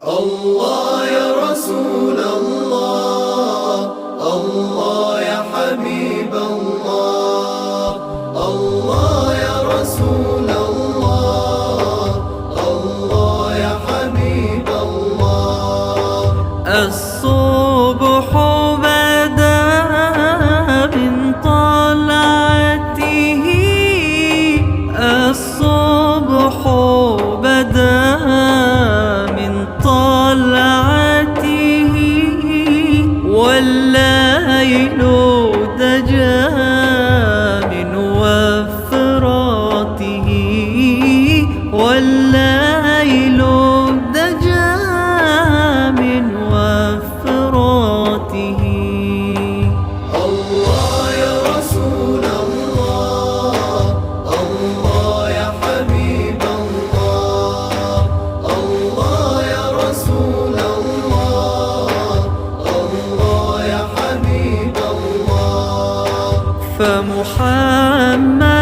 الله يا رسول الله، الله يا حبيب الله، الله يا رسول الله، الله يا حبيب الله. الصبح بدا من طلعته، الصبح بدا من طلعته، والليل دجى من وفراته، والليل دجى من وفراته. الله يا رسول الله، الله يا حبيب الله، الله يا رسول الله، الله يا حبيب الله. فمحمد